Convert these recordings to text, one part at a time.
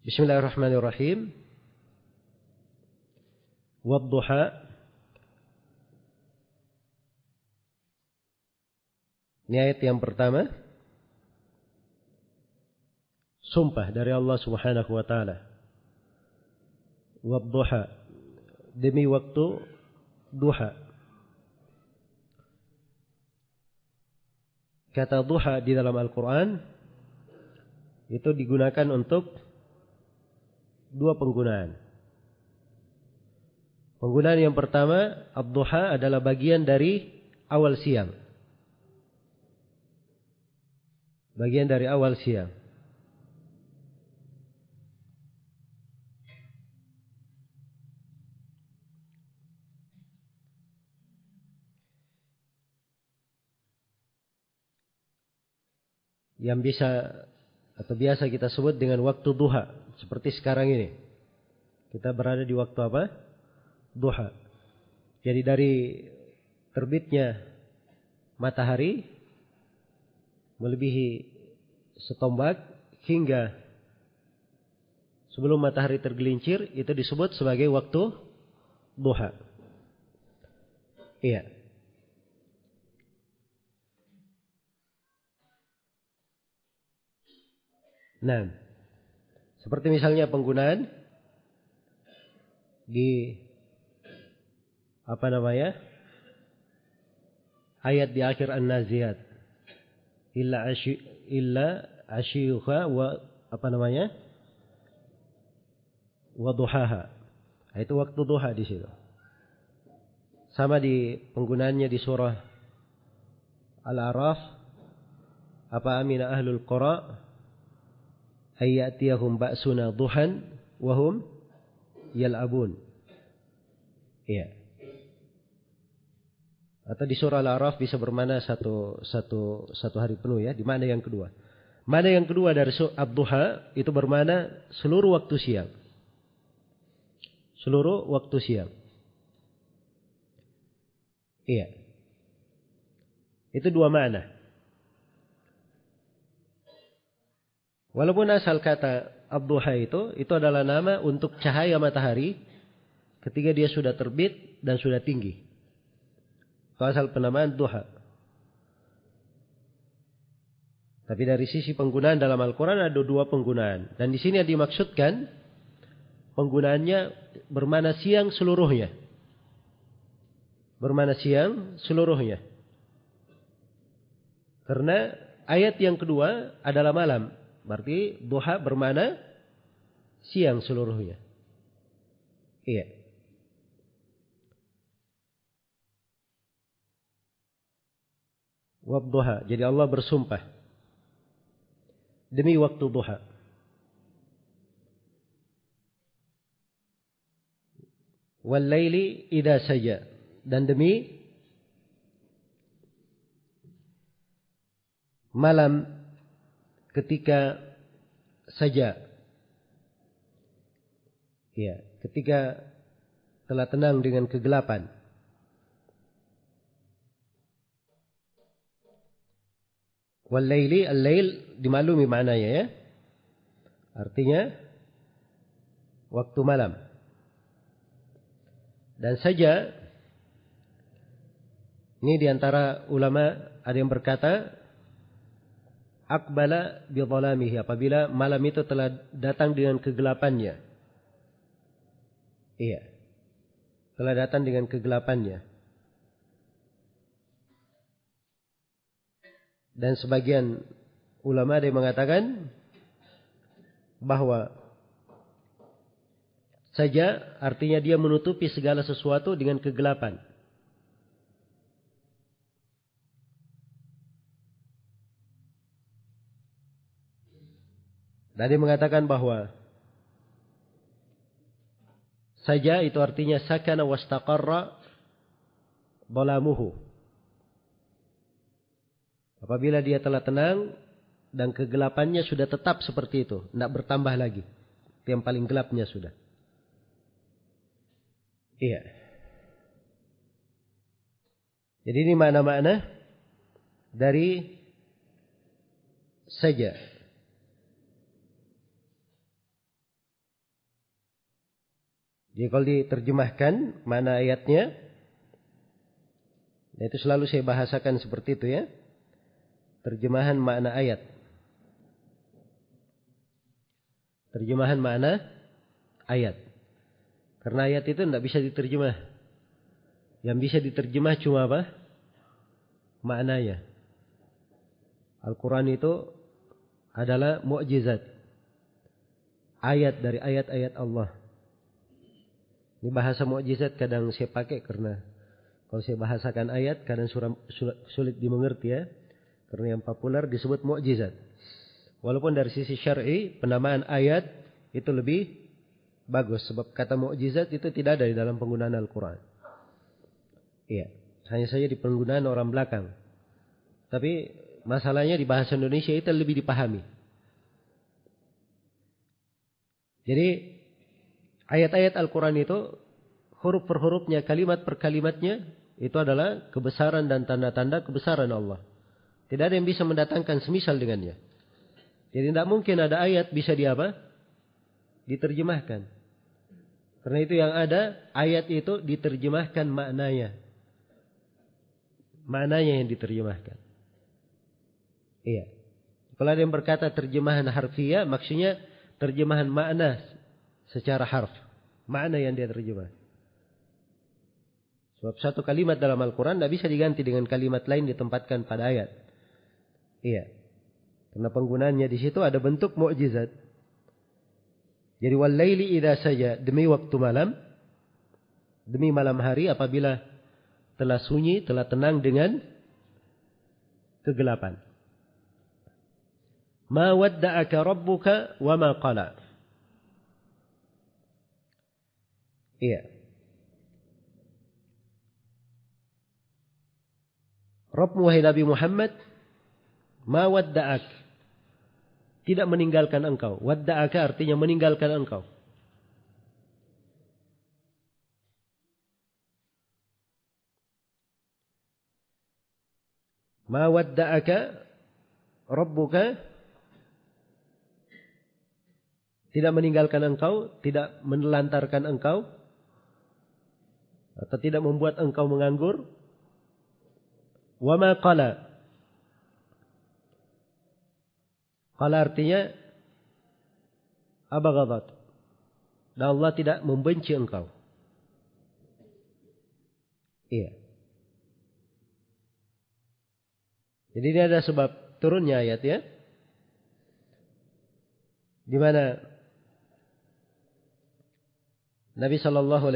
Bismillahirrahmanirrahim. Wadduha. Ini ayat yang pertama. Sumpah dari Allah Subhanahu wa taala. Wadduha, demi waktu duha. Kata duha di dalam Al-Quran itu digunakan untuk dua penggunaan. Penggunaan yang pertama, ad-duha adalah bagian dari awal siang. Bagian dari awal siang. Yang bisa atau biasa kita sebut dengan waktu duha. Seperti sekarang ini. Kita berada di waktu apa? Duha. Jadi dari terbitnya matahari melebihi setombak hingga sebelum matahari tergelincir, itu disebut sebagai waktu duha. Iya. Nah, seperti misalnya penggunaan di ayat di akhir An-Naziat. Illa ashiyuha wa wa duhaha. Itu waktu duha di situ. Sama di penggunaannya di surah Al-A'raf. Apa amina ahlul qura ayyatiyahum ba'suna duhan wahum yal'abun. Iya. Atau di surah Al-A'raf bisa bermakna satu hari penuh ya. Di mana yang kedua? Mana yang kedua dari ad-duha itu bermakna seluruh waktu siang. Seluruh waktu siang. Iya. Itu dua makna. Walaupun asal kata ad-duha itu adalah nama untuk cahaya matahari ketika dia sudah terbit dan sudah tinggi. Itu asal penamaan duha. Tapi dari sisi penggunaan dalam Al-Quran ada dua penggunaan. Dan di sini yang dimaksudkan penggunaannya bermakna siang seluruhnya. Bermakna siang seluruhnya. Karena ayat yang kedua adalah malam. Berarti duha bermakna siang seluruhnya. Iya. Wadduha. Jadi Allah bersumpah demi waktu duha. Wal laili idza saja, dan demi malam ketika saja. Ya, ketika telah tenang dengan kegelapan. Wal laili, al-lail dimaklumi maknanya ya. Artinya waktu malam. Dan saja ini diantara ulama ada yang berkata aqbala bi dhalamihi, apabila malam itu telah datang dengan kegelapannya. Iya. Telah datang dengan kegelapannya. Dan sebagian ulama ada yang mengatakan bahwa saja artinya dia menutupi segala sesuatu dengan kegelapan. Dan dia mengatakan bahwa saja itu artinya sakana wastaqarra dhalamuhu. Apabila dia telah tenang dan kegelapannya sudah tetap seperti itu, tidak bertambah lagi. Itu yang paling gelapnya sudah. Iya. Jadi ini makna-makna dari saja. Jadi kalau diterjemahkan mana ayatnya, itu selalu saya bahasakan seperti itu ya. Terjemahan makna ayat. Terjemahan makna ayat. Karena ayat itu tidak bisa diterjemah. Yang bisa diterjemah cuma apa? Maknanya. Al-Quran itu adalah mukjizat. Ayat dari ayat-ayat Allah. Ini bahasa mukjizat kadang saya pakai karena kalau saya bahasakan ayat kadang sulit dimengerti ya. Karena yang populer disebut mukjizat. Walaupun dari sisi syar'i penamaan ayat itu lebih bagus. Sebab kata mukjizat itu tidak ada di dalam penggunaan Al-Quran. Iya. Hanya saja di penggunaan orang belakang. Tapi masalahnya di bahasa Indonesia itu lebih dipahami. Jadi ayat-ayat Al-Quran itu huruf per hurufnya, kalimat per kalimatnya itu adalah kebesaran dan tanda-tanda kebesaran Allah. Tidak ada yang bisa mendatangkan semisal dengannya. Jadi tidak mungkin ada ayat bisa diterjemahkan. Karena itu yang ada ayat itu diterjemahkan maknanya. Maknanya yang diterjemahkan. Iya. Kalau ada yang berkata terjemahan harfiah, maksudnya terjemahan makna secara harf. Makna yang dia terjemah. Sebab satu kalimat dalam Al-Quran tidak bisa diganti dengan kalimat lain ditempatkan pada ayat. Iya. Karena penggunaannya di situ ada bentuk mukjizat. Jadi wal-laili idza saja, demi waktu malam, demi malam hari apabila telah sunyi, telah tenang dengan kegelapan. Ma wadda'aka rabbuka wa ma qala. Iya. Rabbmu wahai Nabi Muhammad, ma wadda'ak, tidak meninggalkan engkau. Wadda'aka artinya meninggalkan engkau. Ma wadda'aka rabbuka, tidak meninggalkan engkau, tidak menelantarkan engkau, atau tidak membuat engkau menganggur. Wa ma qala. Qala artinya abaghadat. Dan Allah tidak membenci engkau. Iya. Jadi ini ada sebab turunnya ayat ya. Di mana Nabi SAW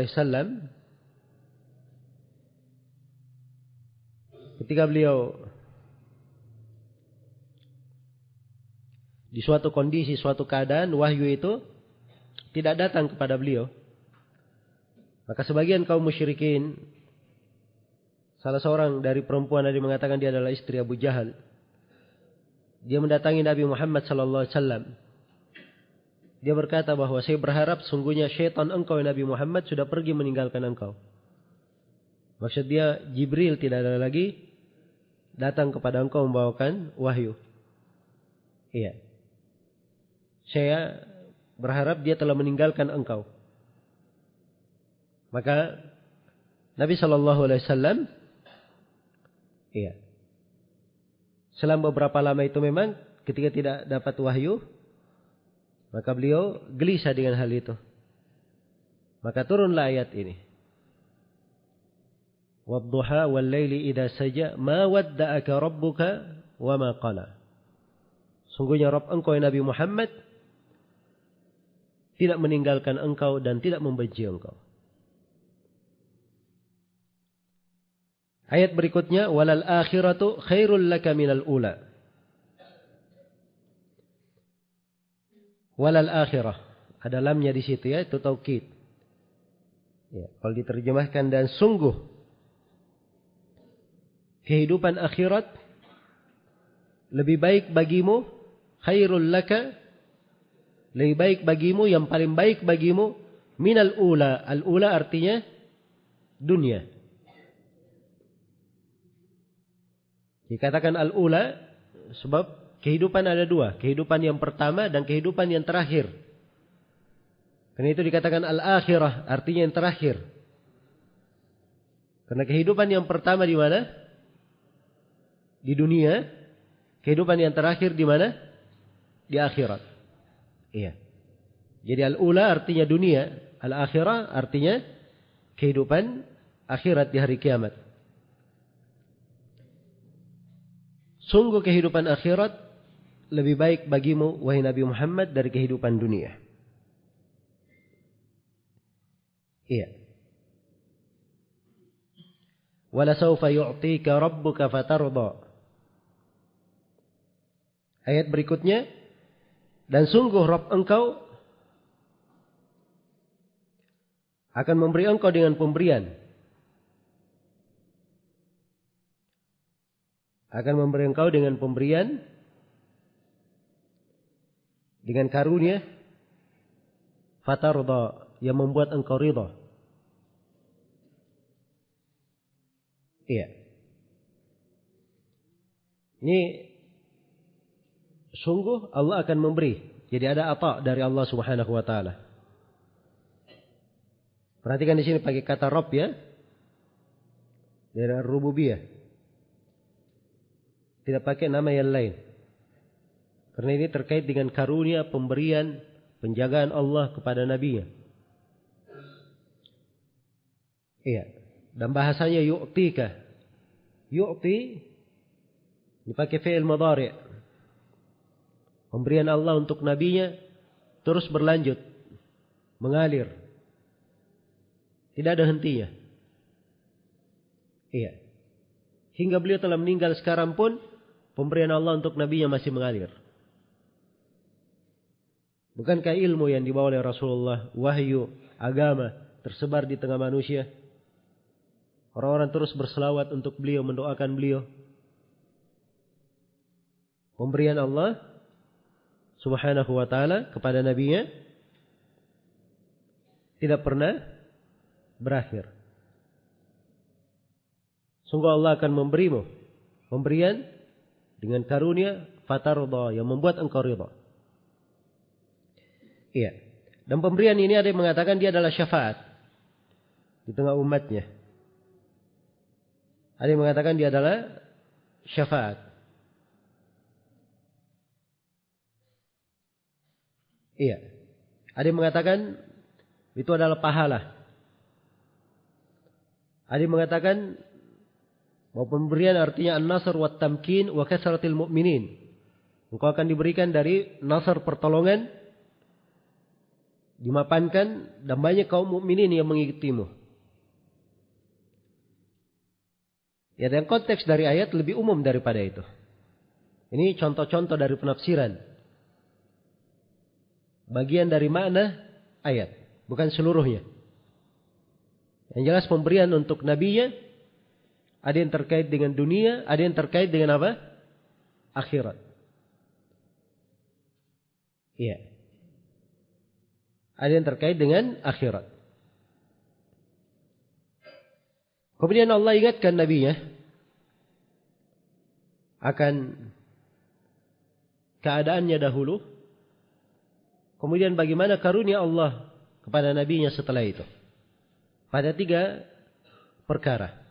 ketika beliau di suatu kondisi, suatu keadaan, wahyu itu tidak datang kepada beliau. Maka sebagian kaum musyrikin, salah seorang dari perempuan yang mengatakan dia adalah istri Abu Jahal, dia mendatangi Nabi Muhammad SAW. Dia berkata bahwa saya berharap sungguhnya syaitan engkau Nabi Muhammad sudah pergi meninggalkan engkau. Maksud dia Jibril tidak ada lagi datang kepada engkau membawakan wahyu. Iya. Saya berharap dia telah meninggalkan engkau. Maka Nabi SAW, iya, selama beberapa lama itu memang ketika tidak dapat wahyu, maka beliau gelisah dengan hal itu. Maka turunlah ayat ini. Wadduha wal laili idza saja ma wadda'aka rabbuka wa ma qala. Sungguhnya Rabb engkau Nabi Muhammad tidak meninggalkan engkau dan tidak membenci engkau. Ayat berikutnya walal akhiratu khairul laka minal ula. Walal akhirah, ada lamnya di situ ya, itu taukid. Ya, kalau diterjemahkan dan sungguh kehidupan akhirat lebih baik bagimu, khairul laka, lebih baik bagimu, yang paling baik bagimu minal ula. Al ula artinya dunia. Dikatakan al ula sebab kehidupan ada dua. Kehidupan yang pertama dan kehidupan yang terakhir. Karena itu dikatakan al-akhirah, artinya yang terakhir. Karena kehidupan yang pertama di mana? Di dunia. Kehidupan yang terakhir di mana? Di akhirat. Iya. Jadi al-ula artinya dunia, al-akhirah artinya kehidupan akhirat di hari kiamat. Sungguh kehidupan akhirat lebih baik bagimu, wahai Nabi Muhammad, dari kehidupan dunia. Iya. Wala sawfa yu'tika rabbuka fatarda. Ayat berikutnya, dan sungguh Rabb engkau akan memberi engkau dengan pemberian. Akan memberi engkau dengan pemberian, dengan karunia, fatarda, yang membuat engkau ridha. Iya. Ini sungguh Allah akan memberi. Jadi ada ata dari Allah Subhanahu wa taala. Perhatikan di sini pakai kata Rabb ya. Dari rububiyah. Tidak pakai nama yang lain. Karena ini terkait dengan karunia, pemberian, penjagaan Allah kepada nabinya. Iya. Dan bahasanya yu'tika. Yu'ti dipakai fi'il mudhari'. Pemberian Allah untuk nabinya terus berlanjut, mengalir. Tidak ada hentinya. Iya. Hingga beliau telah meninggal sekarang pun pemberian Allah untuk nabinya masih mengalir. Bukankah ilmu yang dibawa oleh Rasulullah, wahyu, agama tersebar di tengah manusia? Orang-orang terus berselawat untuk beliau, mendoakan beliau. Pemberian Allah Subhanahu wa ta'ala kepada nabinya tidak pernah berakhir. Sungguh Allah akan memberimu pemberian dengan karunia fatarda, yang membuat engkau ridha. Iya. Dan pemberian ini ada yang mengatakan dia adalah syafaat di tengah umatnya. Ada yang mengatakan dia adalah syafaat. Iya. Ada yang mengatakan itu adalah pahala. Ada yang mengatakan bahwa pemberian artinya an-nasr wa tamkin wa kasratil mu'minin. Engkau akan diberikan dari nasr, pertolongan, dimapankan, dan banyak kaum mukminin yang mengikutimu. Ya, dan konteks dari ayat lebih umum daripada itu. Ini contoh-contoh dari penafsiran. Bagian dari makna ayat, bukan seluruhnya. Yang jelas pemberian untuk nabinya ada yang terkait dengan dunia, ada yang terkait dengan apa? Akhirat. Iya. Ada yang terkait dengan akhirat. Kemudian Allah ingatkan nabinya akan keadaannya dahulu. Kemudian bagaimana karunia Allah kepada nabinya setelah itu. Pada 3 perkara.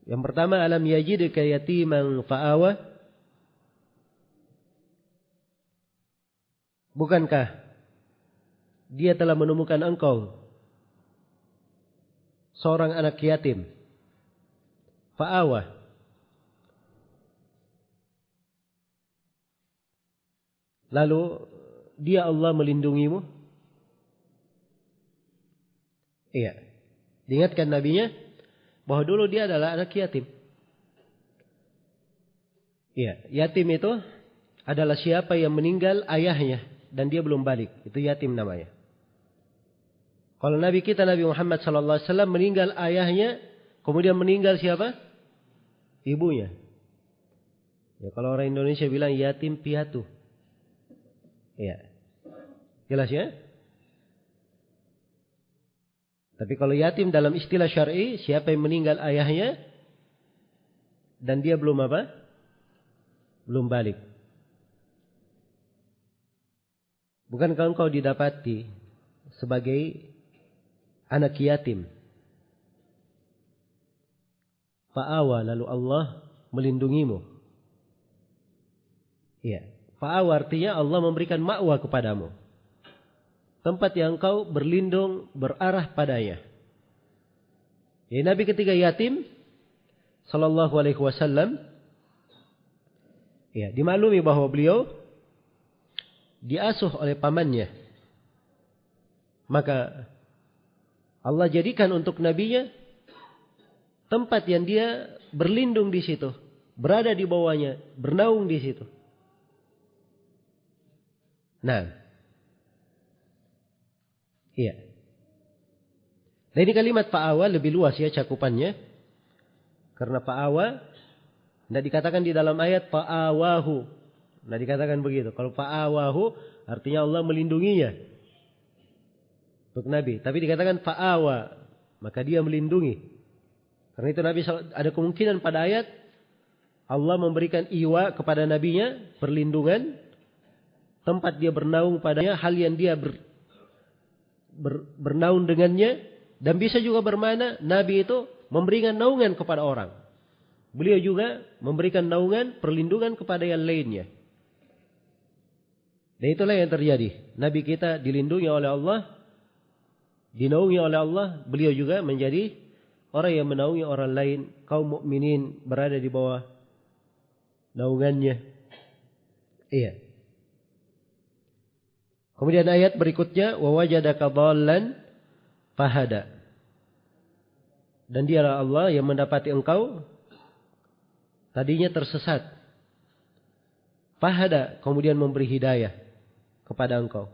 Yang pertama, alam yajidka yatiman fa'awa. Bukankah dia telah menemukan engkau seorang anak yatim, fa'awa, lalu dia Allah melindungimu? Iya. Diingatkan nabinya bahwa dulu dia adalah anak yatim. Iya, yatim itu adalah siapa yang meninggal ayahnya dan dia belum balik, itu yatim namanya. Kalau Nabi kita Nabi Muhammad sallallahu alaihi wasallam meninggal ayahnya, kemudian meninggal siapa? Ibunya. Ya, kalau orang Indonesia bilang yatim piatu. Ya. Jelas ya? Tapi kalau yatim dalam istilah syar'i, siapa yang meninggal ayahnya dan dia belum apa? Belum balik. Bukankah engkau didapati sebagai anak yatim. Fa'awa, lalu Allah melindungimu. Iya, fa'awa artinya Allah memberikan ma'wa kepadamu. Tempat yang kau berlindung, berarah padanya. Ya, Nabi ketika yatim sallallahu alaihi wasallam, ya, dimaklumi bahwa beliau diasuh oleh pamannya. Maka Allah jadikan untuk nabinya tempat yang dia berlindung di situ, berada di bawahnya, bernaung di situ. Nah, iya. Nah, ini kalimat fa'awa lebih luas ya cakupannya. Karena fa'awa tidak dikatakan di dalam ayat fa'awahu. Tidak dikatakan begitu. Kalau fa'awahu artinya Allah melindunginya untuk Nabi. Tapi dikatakan fa'awa, maka dia melindungi. Karena itu Nabi ada kemungkinan pada ayat Allah memberikan iwa kepada nabinya, perlindungan, tempat dia bernaung padanya, hal yang dia bernaung dengannya, dan bisa juga bermakna Nabi itu memberikan naungan kepada orang. Beliau juga memberikan naungan, perlindungan kepada yang lainnya. Dan itulah yang terjadi. Nabi kita dilindungi oleh Allah, dinaungi oleh Allah, beliau juga menjadi orang yang menaungi orang lain, kaum mukminin berada di bawah naungannya. Iya. Kemudian ayat berikutnya, wa wajadaka dhallan fahada. Dan dialah Allah yang mendapati engkau tadinya tersesat. Fahada, kemudian memberi hidayah kepada engkau.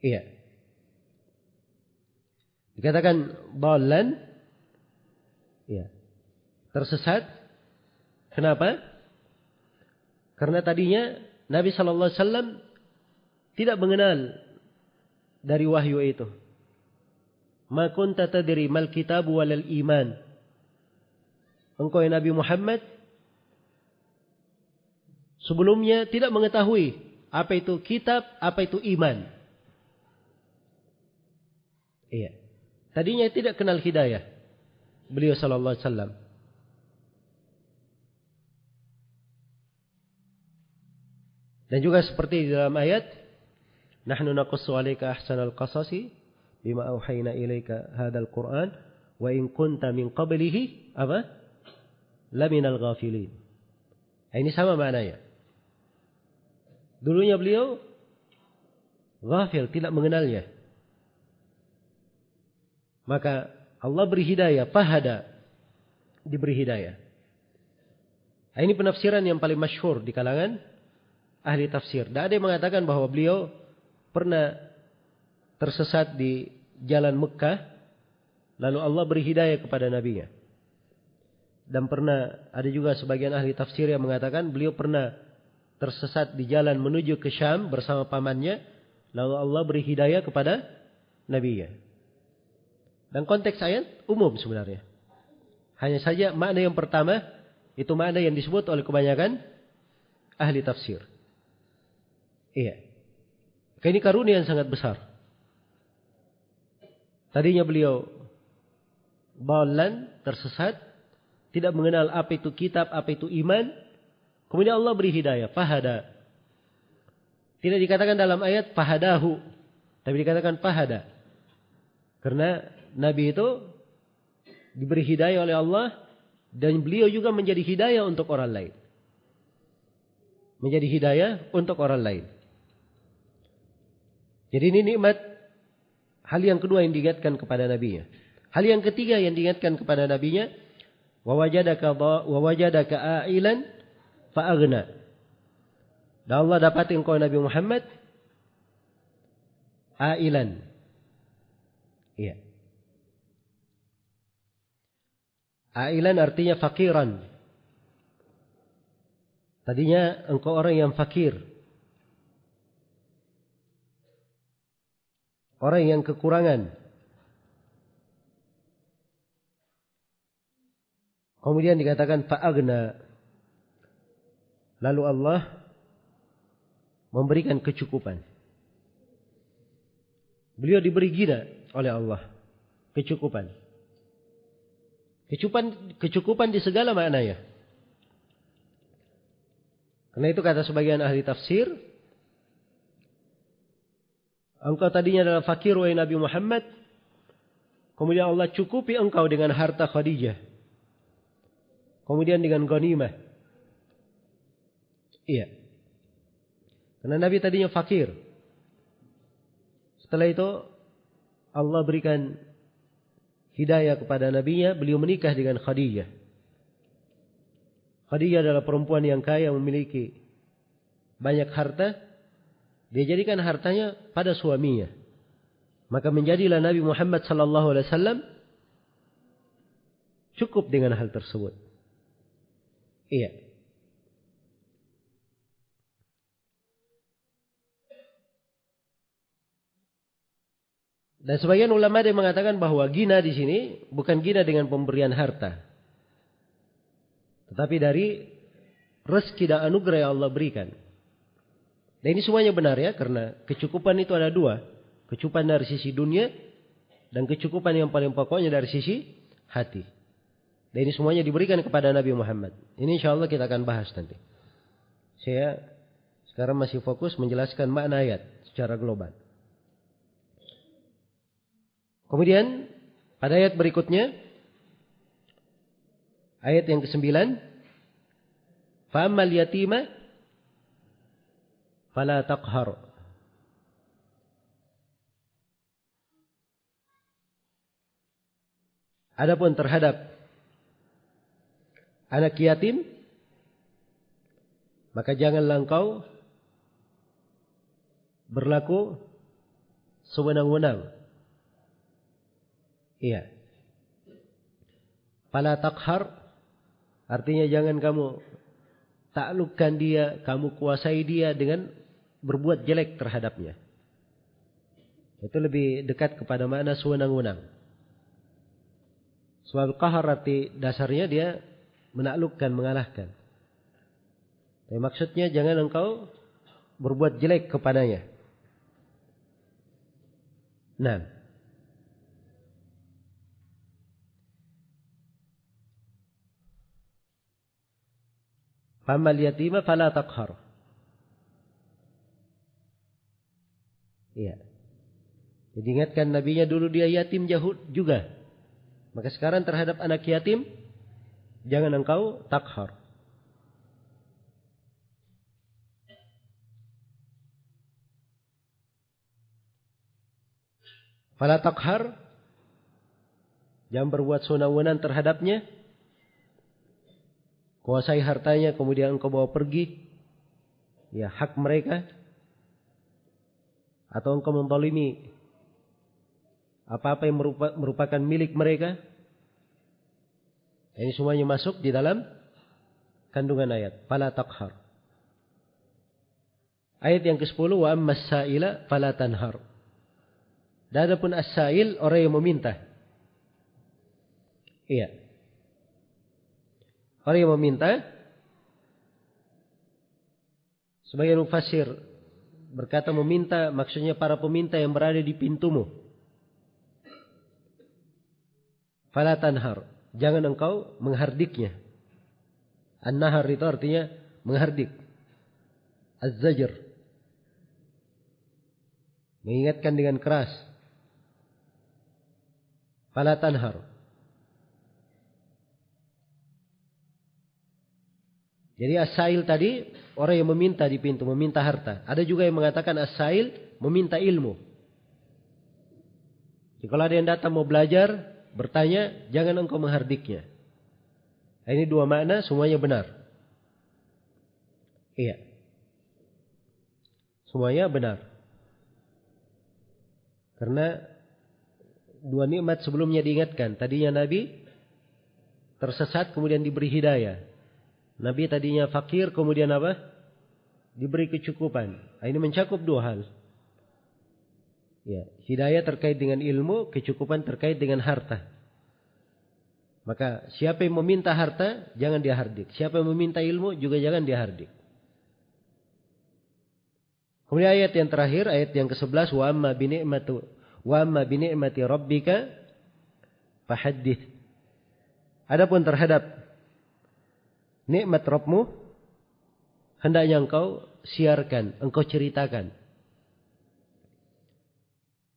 Iya. Dikatakan dhallan, iya, tersesat. Kenapa? Karena tadinya Nabi sallallahu alaihi wasallam tidak mengenal dari wahyu itu. Ma kunta tadri mal kitab walal iman. Engkau ya Nabi Muhammad sebelumnya tidak mengetahui apa itu kitab, apa itu iman. Iya. Tadinya tidak kenal hidayah. Beliau sallallahu alaihi wasallam. Dan juga seperti di dalam ayat, nahnu naqussu 'alaika ahsanal qasasi bima auhayna ilaika hadzal Qur'an wa in kunta min qablihi apa? Laminal ghafilin. Ini sama maknanya. Dulunya beliau ghafil, tidak mengenalnya. Maka Allah beri hidayah, fahada, diberi hidayah. Ini penafsiran yang paling masyhur di kalangan ahli tafsir. Dan ada yang mengatakan bahwa beliau pernah tersesat di jalan Mekah, lalu Allah beri hidayah kepada nabinya. Dan pernah ada juga sebagian ahli tafsir yang mengatakan beliau pernah tersesat di jalan menuju ke Syam bersama pamannya, lalu Allah beri hidayah kepada nabinya. Dan konteks ayat umum sebenarnya. Hanya saja makna yang pertama itu makna yang disebut oleh kebanyakan ahli tafsir. Iya. Ini karunia yang sangat besar. Tadinya beliau dhallan, tersesat, tidak mengenal apa itu kitab, apa itu iman. Kemudian Allah beri hidayah, fahada. Tidak dikatakan dalam ayat fahadahu, tapi dikatakan fahada. Karena Nabi itu diberi hidayah oleh Allah dan beliau juga menjadi hidayah untuk orang lain. Menjadi hidayah untuk orang lain. Jadi ini nikmat. Hal yang kedua yang diingatkan kepada nabinya. Hal yang ketiga yang diingatkan kepada nabinya, wa wajadaka a'ilan fa'aghna. Dan Allah dapati engkau Nabi Muhammad a'ilan. Iya. A'ilan artinya fakiran. Tadinya engkau orang yang fakir. Orang yang kekurangan. Kemudian dikatakan fa'aghna. Lalu Allah memberikan kecukupan. Beliau diberi ghina oleh Allah. Kecukupan. Kecukupan di segala maknanya. Karena itu kata sebagian ahli tafsir, engkau tadinya adalah fakir wahai Nabi Muhammad, kemudian Allah cukupi engkau dengan harta Khadijah, kemudian dengan ghanimah. Iya. Karena Nabi tadinya fakir. Setelah itu Allah berikan hidayah kepada nabinya, beliau menikah dengan Khadijah. Khadijah adalah perempuan yang kaya, memiliki banyak harta. Dia jadikan hartanya pada suaminya. Maka menjadilah Nabi Muhammad SAW cukup dengan hal tersebut. Iya. Dan sebagian ulama yang mengatakan bahwa ghina di sini bukan ghina dengan pemberian harta, tetapi dari rezeki dan anugerah yang Allah berikan. Dan ini semuanya benar ya, karena kecukupan itu ada dua. Kecukupan dari sisi dunia dan kecukupan yang paling pokoknya dari sisi hati. Dan ini semuanya diberikan kepada Nabi Muhammad. Ini insya Allah kita akan bahas nanti. Saya sekarang masih fokus menjelaskan makna ayat secara global. Kemudian pada ayat berikutnya, ayat yang ke-9, fa'ammal yatima fala taqhar. Adapun terhadap anak yatim, maka janganlah engkau berlaku sewenang-wenang. Iya. Fala taqhar artinya jangan kamu taklukkan dia, kamu kuasai dia dengan berbuat jelek terhadapnya. Itu lebih dekat kepada makna sewenang-wenang. Sebab qahar arti dasarnya dia menaklukkan, mengalahkan. Tapi maksudnya jangan engkau berbuat jelek kepadanya. Nah, famal yatima fala taqhar. Iya. Jadi ingatkan nabinya dulu dia yatim jahud juga. Maka sekarang terhadap anak yatim jangan engkau taqhar. Fala taqhar, jangan berbuat sewenang-wenang terhadapnya. Kuasai hartanya kemudian engkau bawa pergi, ya hak mereka, atau engkau menzalimi apa-apa yang merupakan milik mereka. Ini semuanya masuk di dalam kandungan ayat fala taqhar. Ayat yang ke-10, wa ammas sa'ila fala tanhar. Dan adapun as-sa'il, orang yang meminta. Iya. Orang yang meminta, sebagian mufassir berkata meminta maksudnya para peminta yang berada di pintumu. Fala tanhar, jangan engkau menghardiknya. An-nahar itu artinya menghardik. Az-zajr, mengingatkan dengan keras. Fala tanhar. Jadi as-sa'il tadi orang yang meminta di pintu, meminta harta. Ada juga yang mengatakan as-sa'il meminta ilmu. Jadi kalau ada yang datang mau belajar, bertanya, jangan engkau menghardiknya. Ini dua makna, semuanya benar. Iya. Semuanya benar. Karena dua nikmat sebelumnya diingatkan. Tadinya Nabi tersesat kemudian diberi hidayah. Nabi tadinya fakir, kemudian apa? Diberi kecukupan. Ini mencakup dua hal. Ya, hidayah terkait dengan ilmu, kecukupan terkait dengan harta. Maka siapa yang meminta harta, jangan dia hardik. Siapa yang meminta ilmu, juga jangan dia hardik. Kemudian ayat yang terakhir, ayat yang ke-11, wa amma Wa amma bi ni'mati rabbika fahaddits. Adapun terhadap nikmat Rabbmu, hendaknya engkau siarkan, engkau ceritakan.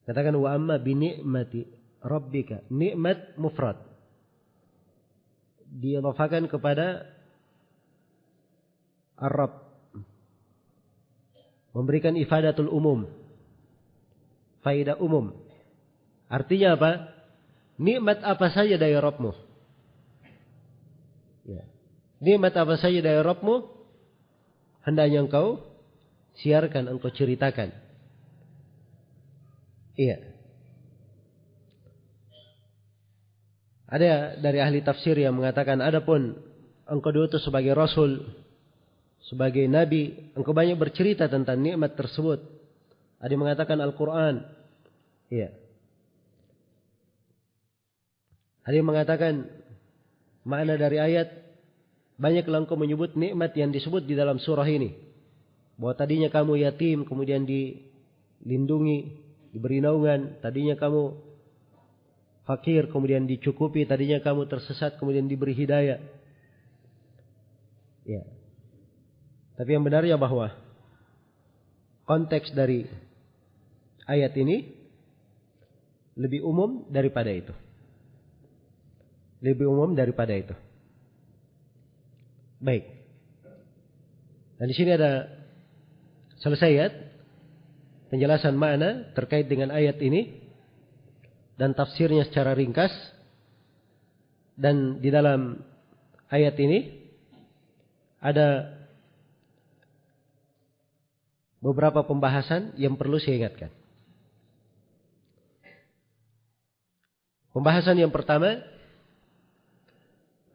Katakan wa amma bi ni'mati rabbika. Nikmat mufrad, diidhafakan kepada Ar-Rabb, memberikan ifadatul umum, faidah umum. Artinya apa? Nikmat apa saja dari Rabbmu. Ya. Nikmat apa saja dari Rabbmu, hendaknya engkau siarkan, engkau ceritakan. Iya. Ada dari ahli tafsir yang mengatakan, adapun engkau diutus sebagai rasul, sebagai nabi, engkau banyak bercerita tentang nikmat tersebut. Ada yang mengatakan Al-Quran. Iya. Ada yang mengatakan makna dari ayat, banyaklah engkau menyebut nikmat yang disebut di dalam surah ini. Bahwa tadinya kamu yatim, kemudian dilindungi, diberi naungan. Tadinya kamu fakir, kemudian dicukupi. Tadinya kamu tersesat, kemudian diberi hidayah. Ya. Tapi yang benarnya bahwa konteks dari ayat ini lebih umum daripada itu. Lebih umum daripada itu. Baik. Dan di sini ada selesai ayat, penjelasan makna terkait dengan ayat ini dan tafsirnya secara ringkas. Dan di dalam ayat ini ada beberapa pembahasan yang perlu saya ingatkan. Pembahasan yang pertama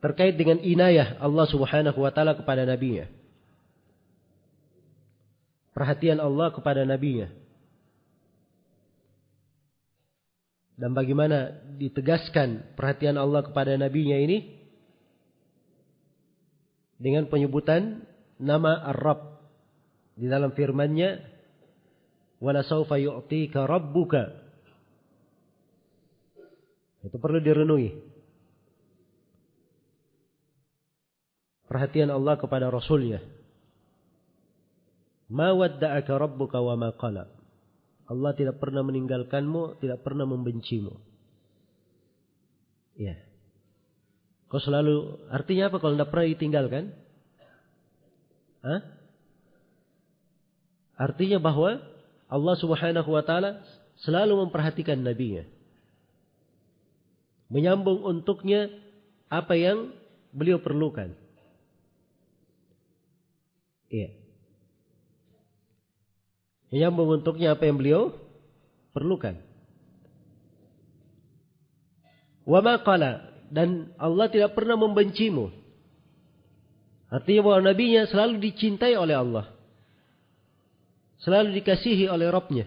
terkait dengan inayah Allah Subhanahu wa taala kepada nabinya. Perhatian Allah kepada nabinya. Dan bagaimana ditegaskan perhatian Allah kepada nabinya ini dengan penyebutan nama Ar-Rabb di dalam firman-Nya, "Wala sawfa yu'tika rabbuka." Itu perlu direnungi. Perhatian Allah kepada Rasulnya. Ma wadda'aka rabbuka wa ma qala. Allah tidak pernah meninggalkanmu, tidak pernah membencimu. Ya. Kau selalu, artinya apa kalau tidak pernah ditinggalkan? Hah? Artinya bahwa Allah Subhanahu wa taala selalu memperhatikan nabinya. Menyambung untuknya apa yang beliau perlukan. Iya. Menyambung untuknya apa yang beliau perlukan. Wa ma qala, dan Allah tidak pernah membencimu. Artinya bahwa nabinya selalu dicintai oleh Allah. Selalu dikasihi oleh Rabbnya.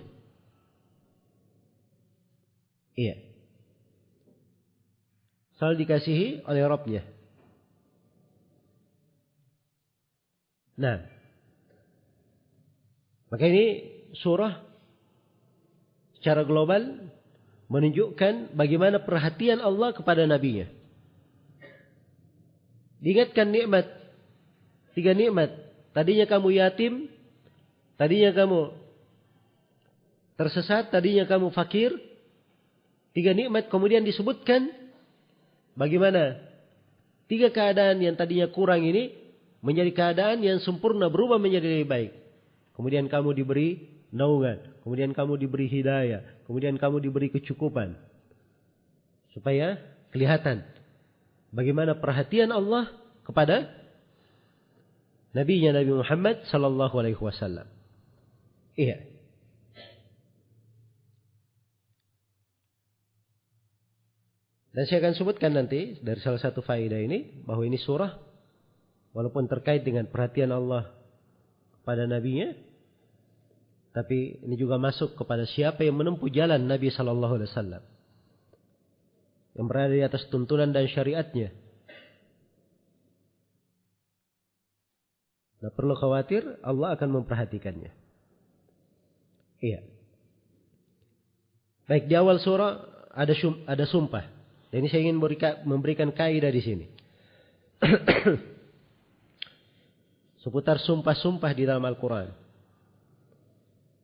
Iya. Selalu dikasihi oleh Rabbnya. Nah, maka ini surah secara global menunjukkan bagaimana perhatian Allah kepada nabinya. Diingatkan nikmat, 3 nikmat. Tadinya kamu yatim, tadinya kamu tersesat, tadinya kamu fakir. 3 nikmat kemudian disebutkan bagaimana 3 keadaan yang tadinya kurang ini menjadi keadaan yang sempurna, berubah menjadi lebih baik. Kemudian kamu diberi naungan, kemudian kamu diberi hidayah, kemudian kamu diberi kecukupan. Supaya kelihatan bagaimana perhatian Allah kepada nabinya Nabi Muhammad sallallahu alaihi wasallam. Iya. Dan saya akan sebutkan nanti dari salah satu faedah ini bahwa ini surah walaupun terkait dengan perhatian Allah kepada nabinya, tapi ini juga masuk kepada siapa yang menempuh jalan Nabi sallallahu alaihi wasallam, yang berada di atas tuntunan dan syariatnya. Nah, perlu khawatir, Allah akan memperhatikannya. Iya. Baik, di awal surah ada sumpah. Dan ini saya ingin memberikan kaidah di sini. Seputar sumpah-sumpah di dalam Al-Quran.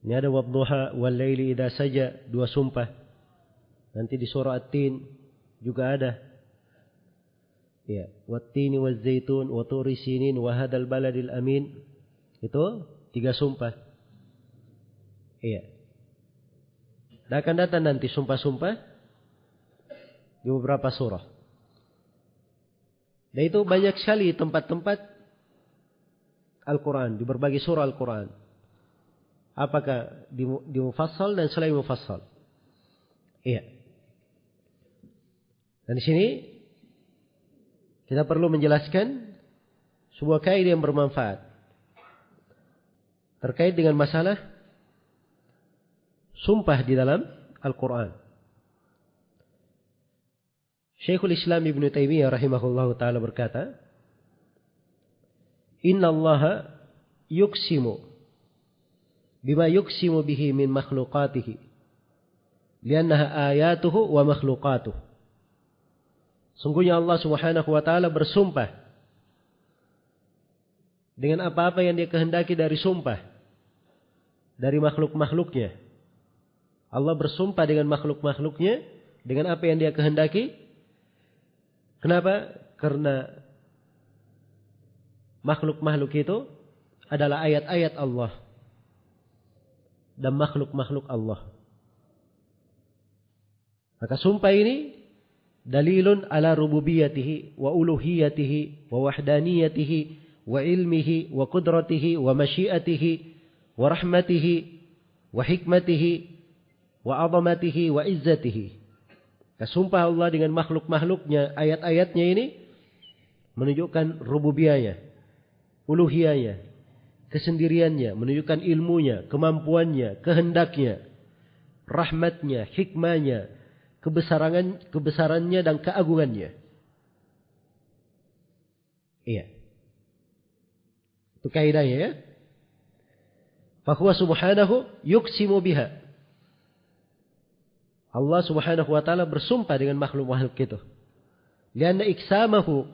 Ini ada wadduha wal laili idza saja, 2 sumpah. Nanti di surah At-Tin juga ada. Ya, wattini waz-zaitun wa turi sinin wa hadzal baladil amin. Itu 3 sumpah. Iya. Dan akan datang nanti sumpah-sumpah di beberapa surah. Dan itu banyak sekali tempat-tempat Al-Quran, di berbagai surah Al-Quran. Apakah di mufassal dan selain mufassal. Iya. Dan di sini kita perlu menjelaskan sebuah kaidah yang bermanfaat terkait dengan masalah sumpah di dalam Al-Quran. Syekhul Islam Ibn Taimiyah rahimahullahu ta'ala berkata, Inna Allah yuksimu bima yuksimu bihi min makhlukatihi liannaha ayatuhu wa makhlukatuhu. Sungguhnya Allah subhanahu wa ta'ala bersumpah dengan apa-apa yang dia kehendaki dari sumpah dari makhluk-makhluknya. Allah bersumpah dengan makhluk-makhluknya dengan apa yang dia kehendaki. Kenapa? Karena makhluk-makhluk itu adalah ayat-ayat Allah dan makhluk-makhluk Allah. Maka sumpah ini dalilun ala rububiyatihi wa uluhiyatihi wa wahdaniyatihi wa ilmihi wa qudratihi wa masyiatihi wa rahmatihi wa hikmatihi wa azamatihi wa izzatihi. Sumpah Allah dengan makhluk-makhluknya, ayat-ayatnya ini menunjukkan rububiyahnya, uluhiyahnya, kesendiriannya, menunjukkan ilmunya, kemampuannya, kehendaknya, rahmatnya, hikmahnya, kebesarannya dan keagungannya. Iya. Itu kaidahnya ya. Fahuwa subhanahu yuksimu biha. Allah subhanahu wa ta'ala bersumpah dengan makhluk-makhluk itu. Lianna iksamahu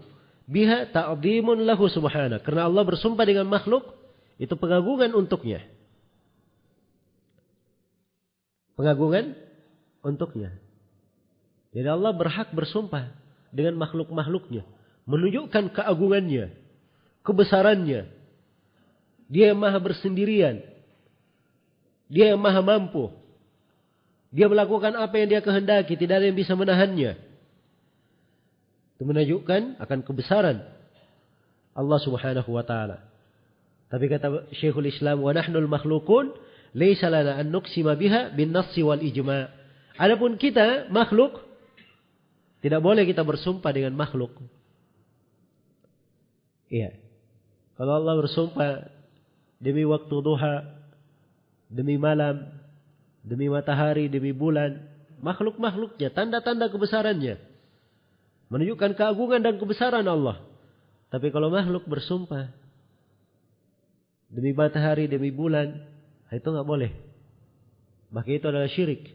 biha ta'zimun lahu subhanahu. Karena Allah bersumpah dengan makhluk, itu pengagungan untuknya. Pengagungan untuknya. Jadi Allah berhak bersumpah dengan makhluk-makhluknya. Menunjukkan keagungannya, kebesarannya. Dia yang maha bersendirian. Dia yang maha mampu. Dia melakukan apa yang dia kehendaki, tidak ada yang bisa menahannya. Itu menunjukkan akan kebesaran Allah subhanahu wa ta'ala. Tapi kata Syekhul Islam, wa nahnul makhlukun, laysa lana an nuqsima biha bin nassi wal ijma'. Adapun kita, makhluk, tidak boleh kita bersumpah dengan makhluk. Iya. Kalau Allah bersumpah demi waktu duha, demi malam, demi matahari, demi bulan, makhluk-makhluknya, tanda-tanda kebesarannya, menunjukkan keagungan dan kebesaran Allah. Tapi kalau makhluk bersumpah demi matahari, demi bulan, itu enggak boleh. Maka itu adalah syirik.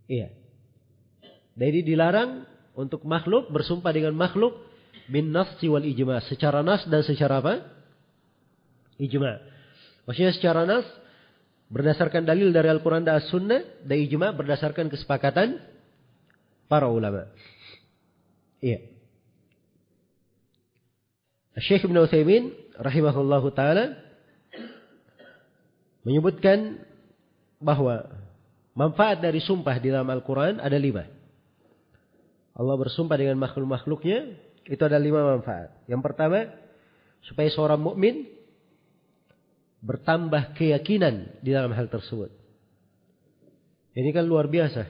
Iya. Jadi dilarang untuk makhluk bersumpah dengan makhluk bin nassi wal ijma', secara nas dan secara apa? Ijma'. Maksudnya secara nas berdasarkan dalil dari Al-Quran dan As-Sunnah, dan ijma' berdasarkan kesepakatan para ulama. Iya. Syekh Ibn Utsaimin rahimahullahu ta'ala menyebutkan bahwa manfaat dari sumpah di dalam Al-Quran ada 5. Allah bersumpah dengan makhluk-makhluknya, itu ada 5 manfaat. Yang pertama, supaya seorang mukmin bertambah keyakinan di dalam hal tersebut. Ini kan luar biasa.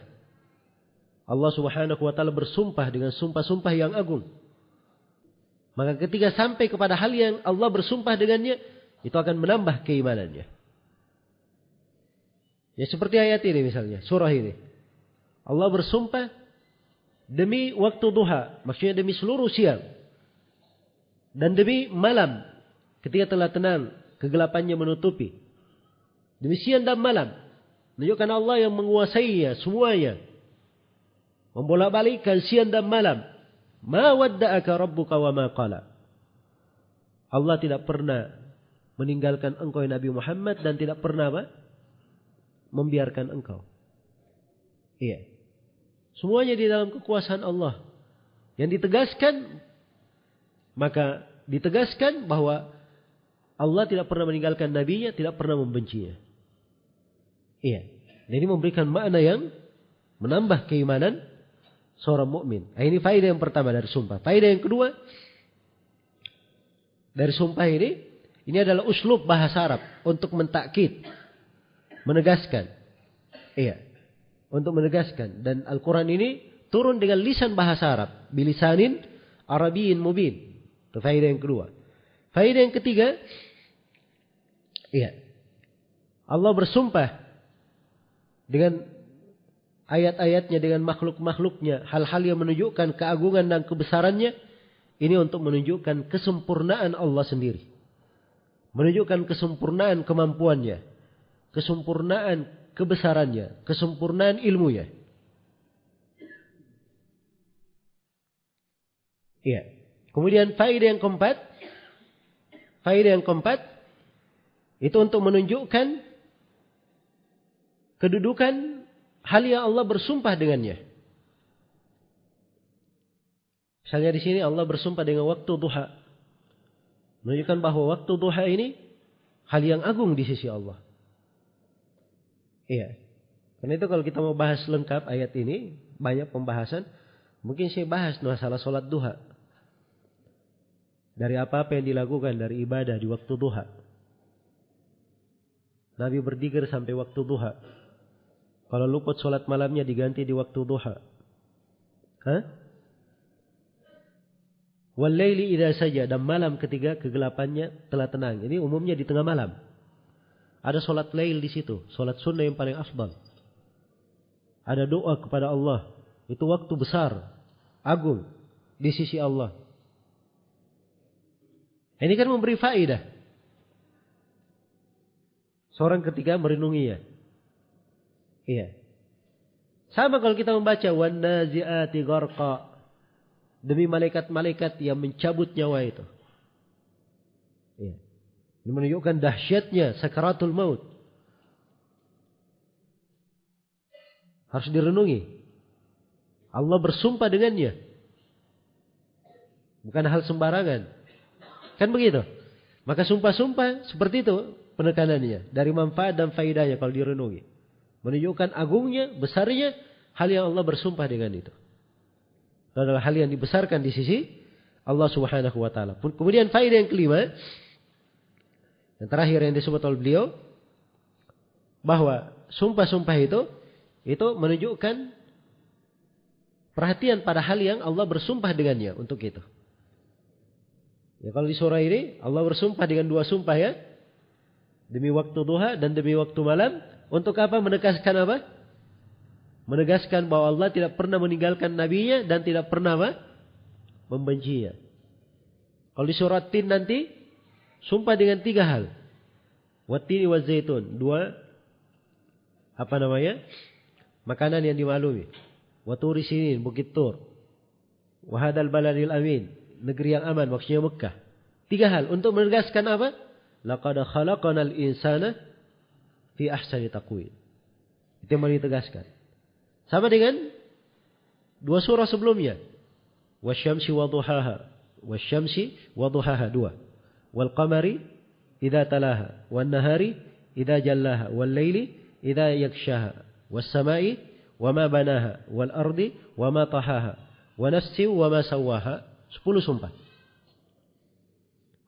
Allah subhanahu wa ta'ala bersumpah dengan sumpah-sumpah yang agung. Maka ketika sampai kepada hal yang Allah bersumpah dengannya, itu akan menambah keimanannya. Ya seperti ayat ini misalnya, surah ini. Allah bersumpah demi waktu duha, maksudnya demi seluruh siang. Dan demi malam, ketika telah tenang, kegelapannya menutupi. Demi siang dan malam. Menunjukkan Allah yang menguasainya semuanya. Membolak-balikkan siang dan malam. Ma wadda'aka rabbuka wa ma qala. Allah tidak pernah meninggalkan engkau Nabi Muhammad dan tidak pernah apa? Membiarkan engkau. Iya. Semuanya di dalam kekuasaan Allah. Yang ditegaskan, maka ditegaskan bahwa Allah tidak pernah meninggalkan nabinya, tidak pernah membencinya. Iya. Jadi memberikan makna yang menambah keimanan seorang mukmin. Ini faedah yang pertama dari sumpah. Faedah yang kedua dari sumpah ini adalah uslub bahasa Arab untuk mentakkid, menegaskan. Iya. Untuk menegaskan, dan Al-Qur'an ini turun dengan lisan bahasa Arab, bilisanin Arabiyyin mubin. Itu faedah yang kedua. Faedah yang ketiga, iya. Allah bersumpah dengan ayat-ayatnya, dengan makhluk-makhluknya, hal-hal yang menunjukkan keagungan dan kebesarannya, ini untuk menunjukkan kesempurnaan Allah sendiri. Menunjukkan kesempurnaan kemampuannya, kesempurnaan kebesarannya, kesempurnaan ilmunya. Iya. Kemudian faedah yang keempat itu untuk menunjukkan kedudukan hal yang Allah bersumpah dengannya. Misalnya di sini Allah bersumpah dengan waktu duha. Menunjukkan bahwa waktu duha ini hal yang agung di sisi Allah. Iya. Karena itu kalau kita mau bahas lengkap ayat ini, banyak pembahasan. Mungkin saya bahas masalah sholat duha. Dari apa-apa yang dilakukan dari ibadah di waktu duha. Nabi berzikir sampai waktu duha. Kalau luput sholat malamnya diganti di waktu duha. Wal laili idza saja, dan malam ketika kegelapannya telah tenang. Ini umumnya di tengah malam. Ada sholat lail di situ, sholat sunnah yang paling afdal. Ada doa kepada Allah. Itu waktu besar, agung di sisi Allah. Ini kan memberi faedah. Seorang ketika merenunginya. Iya. Sama kalau kita membaca wan nazi'ati gharqa, demi malaikat-malaikat yang mencabut nyawa itu. Iya. Ini menunjukkan dahsyatnya sakaratul maut. Harus direnungi. Allah bersumpah dengannya. Bukan hal sembarangan. Kan begitu? Maka sumpah-sumpah seperti itu penekanannya. Dari manfaat dan faedahnya kalau direnungi. Menunjukkan agungnya, besarnya hal yang Allah bersumpah dengan itu. Itu adalah hal yang dibesarkan di sisi Allah Subhanahu wa taala. Kemudian faedah yang kelima, yang terakhir yang disebut oleh beliau, bahwa sumpah-sumpah itu menunjukkan perhatian pada hal yang Allah bersumpah dengannya untuk itu. Ya, kalau di surah ini Allah bersumpah dengan dua sumpah ya. Demi waktu duha dan demi waktu malam. Untuk apa? Menegaskan apa? Menegaskan bahwa Allah tidak pernah meninggalkan nabinya dan tidak pernah apa? Membencinya. Kalau di surah Tin nanti sumpah dengan tiga hal. Wattini wa zaitun. Dua makanan yang dimaklumi. Wa turi sinin, bukit Tur. Wa hadzal baladil amin, negeri yang aman, maksudnya Mekah. Tiga hal untuk menegaskan apa? Laqad khalaqanal insana fi ahsani taqwim. Itu yang mau ditegaskan. Sama dengan dua surah sebelumnya. Wasyamsi wa duhaha. Wasyamsi wa duhaha, dua. Wal qamari idza talaha. Wan nahari idza jallaha. Wal laili idza yakshaha. Was samai wa ma banaha. Wal ardi wa ma tahaha. Wa nafsi wa ma sawaha. 10 sumpah.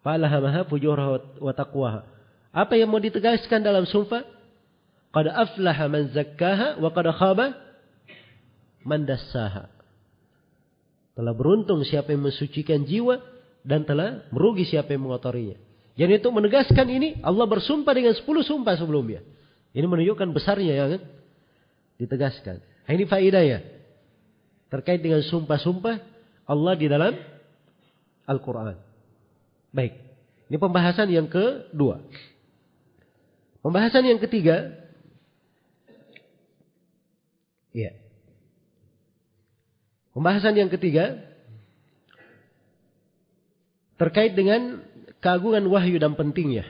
Fa'alhamaha fujuraha wa taqwaha. Apa yang mau ditegaskan dalam sumpah? Qad aflaha man zakkaha wa qad khaba man dassaha. Telah beruntung siapa yang mensucikan jiwa dan telah merugi siapa yang mengotorinya. Jadi untuk menegaskan ini Allah bersumpah dengan 10 sumpah sebelumnya. Ini menunjukkan besarnya yang ditegaskan. Nah, ini faedahnya terkait dengan sumpah-sumpah Allah di dalam Al-Quran. Baik. Ini pembahasan yang kedua. Pembahasan yang ketiga Iya. Pembahasan yang ketiga terkait dengan keagungan wahyu dan pentingnya.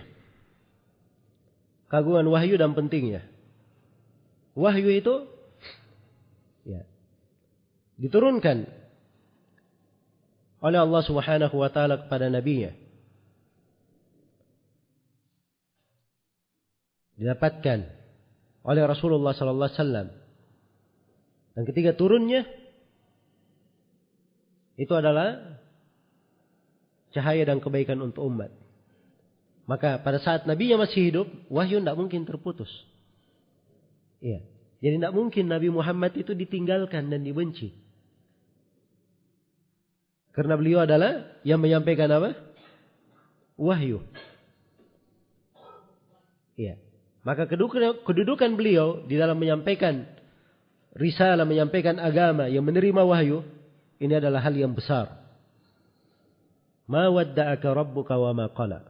Keagungan wahyu dan pentingnya. Wahyu itu diturunkan oleh Allah Subhanahu wa taala kepada nabinya. Didapatkan oleh Rasulullah sallallahu alaihi wasallam. Dan ketika turunnya itu adalah cahaya dan kebaikan untuk umat. Maka pada saat nabinya masih hidup, wahyu tidak mungkin terputus. Iya. Jadi tidak mungkin Nabi Muhammad itu ditinggalkan dan dibenci. Karena beliau adalah yang menyampaikan apa? Wahyu. Iya. Maka kedudukan beliau di dalam menyampaikan risalah, menyampaikan agama yang menerima wahyu, ini adalah hal yang besar. Ma wadda'aka rabbuka wa ma qala.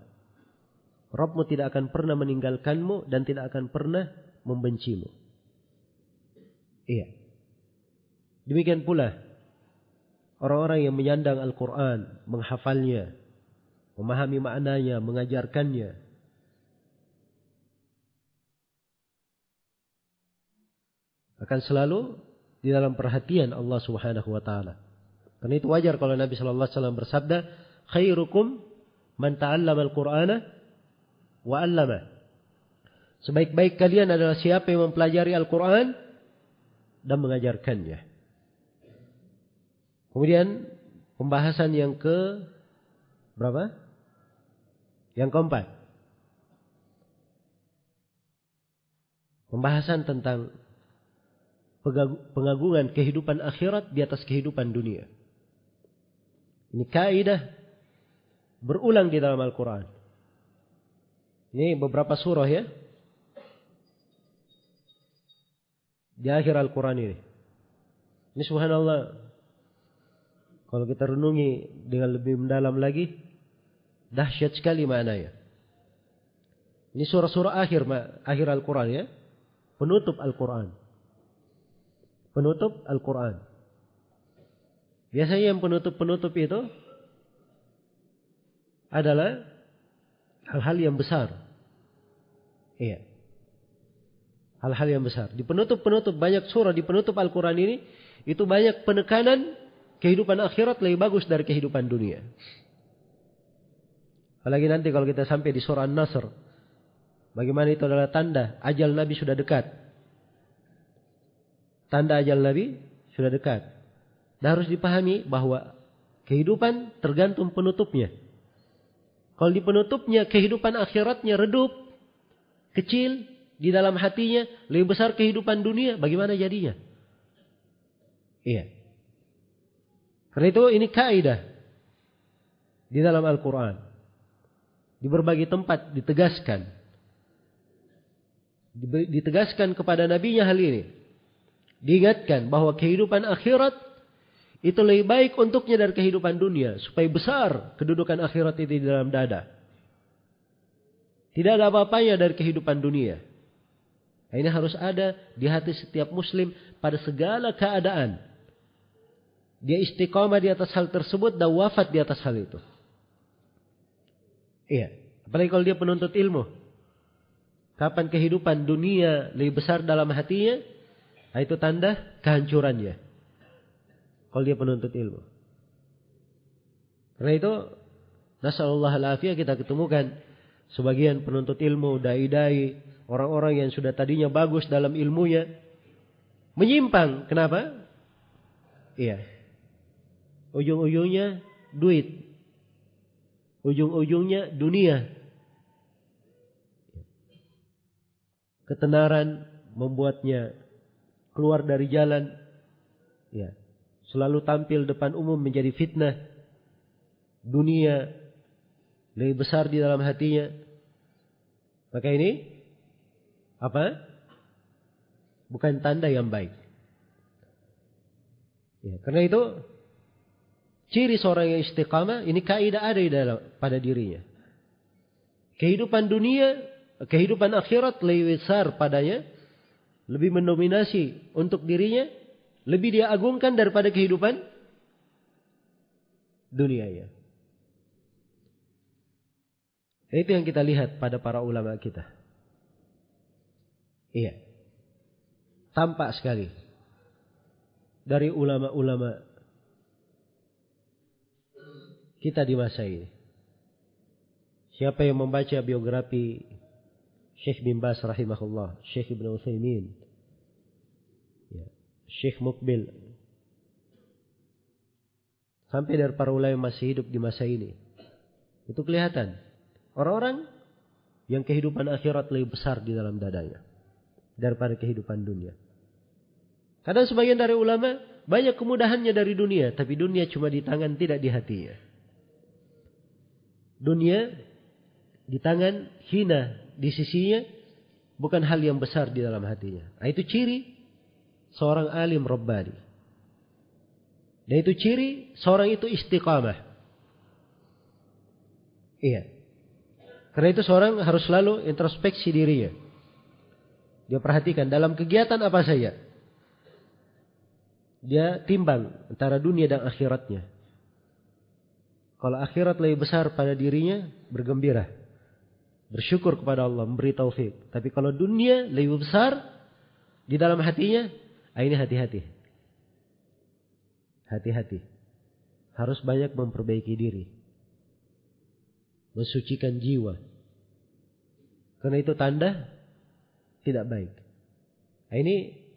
Rabbmu tidak akan pernah meninggalkanmu dan tidak akan pernah membencimu. Iya. Demikian pula orang-orang yang menyandang Al-Quran, menghafalnya, memahami maknanya, mengajarkannya. Akan selalu di dalam perhatian Allah Subhanahu wa taala. Karena itu wajar kalau Nabi sallallahu alaihi wasallam bersabda, "Khairukum man ta'allama al-Qur'ana wa 'allama." Sebaik-baik kalian adalah siapa yang mempelajari Al-Qur'an dan mengajarkannya. Kemudian pembahasan yang ke berapa? Yang keempat. Pembahasan tentang pengagungan kehidupan akhirat di atas kehidupan dunia. Ini kaidah berulang di dalam Al-Quran. Ini beberapa surah ya. Di akhir Al-Quran ini. Ini subhanallah. Kalau kita renungi dengan lebih mendalam lagi, dahsyat sekali maknanya. Ini surah-surah akhir Al-Quran ya. Penutup Al-Quran. Penutup Al-Quran. Biasanya yang penutup-penutup itu adalah hal-hal yang besar. Iya. Hal-hal yang besar. Di penutup-penutup banyak surah di penutup Al-Quran ini, itu banyak penekanan kehidupan akhirat lebih bagus dari kehidupan dunia. Apalagi nanti kalau kita sampai di surah An-Nasr, bagaimana itu adalah tanda ajal Nabi sudah dekat. Tanda ajal Nabi sudah dekat. Dan harus dipahami bahwa kehidupan tergantung penutupnya. Kalau di penutupnya kehidupan akhiratnya redup, kecil di dalam hatinya, lebih besar kehidupan dunia, bagaimana jadinya? Iya. Karena itu ini kaidah di dalam Al-Quran. Di berbagai tempat ditegaskan. Ditegaskan kepada nabinya hal ini. Diingatkan bahwa kehidupan akhirat itu lebih baik untuknya dari kehidupan dunia. Supaya besar kedudukan akhirat itu di dalam dada. Tidak ada apa-apanya dari kehidupan dunia. Nah, ini harus ada di hati setiap muslim pada segala keadaan. Dia istiqamah di atas hal tersebut dan wafat di atas hal itu. Iya. Apalagi kalau dia penuntut ilmu. Kapan kehidupan dunia lebih besar dalam hatinya, nah itu tanda kehancurannya. Kalau dia penuntut ilmu. Karena itu, nasallallahu al-afiyah, kita ketemukan sebagian penuntut ilmu, dai-dai, orang-orang yang sudah tadinya bagus dalam ilmunya, menyimpang. Kenapa? Iya. Ujung-ujungnya duit. Ujung-ujungnya dunia. Ketenaran membuatnya keluar dari jalan. Ya. Selalu tampil depan umum menjadi fitnah. Dunia lebih besar di dalam hatinya. Maka ini apa? Bukan tanda yang baik. Ya, karena itu ciri seorang yang istiqamah ini kaidah ada di dalam pada dirinya. Kehidupan dunia, kehidupan akhirat lebih besar padanya lebih mendominasi untuk dirinya, lebih dia agungkan daripada kehidupan dunianya. Itu yang kita lihat pada para ulama kita. Iya. Tampak sekali dari ulama-ulama kita di masa ini. Siapa yang membaca biografi Syekh bin Baz rahimahullah, Syekh Ibn Utsaimin, ya, Syekh Mukbil, sampai dari para ulama yang masih hidup di masa ini, itu kelihatan orang-orang yang kehidupan akhirat lebih besar di dalam dadanya daripada kehidupan dunia. Kadang sebagian dari ulama banyak kemudahannya dari dunia, tapi dunia cuma di tangan, tidak di hatinya. Dunia di tangan, hina di sisinya, bukan hal yang besar di dalam hatinya. Nah, itu ciri seorang alim Rabbani. Dan itu ciri seorang itu istiqamah. Iya. Karena itu seorang harus selalu introspeksi dirinya. Dia perhatikan dalam kegiatan apa saja. Dia timbang antara dunia dan akhiratnya. Kalau akhirat lebih besar pada dirinya, bergembira. Bersyukur kepada Allah, memberi taufik. Tapi kalau dunia lebih besar di dalam hatinya, ini hati-hati. Hati-hati. Harus banyak memperbaiki diri. Mensucikan jiwa. Karena itu tanda tidak baik. Nah, ini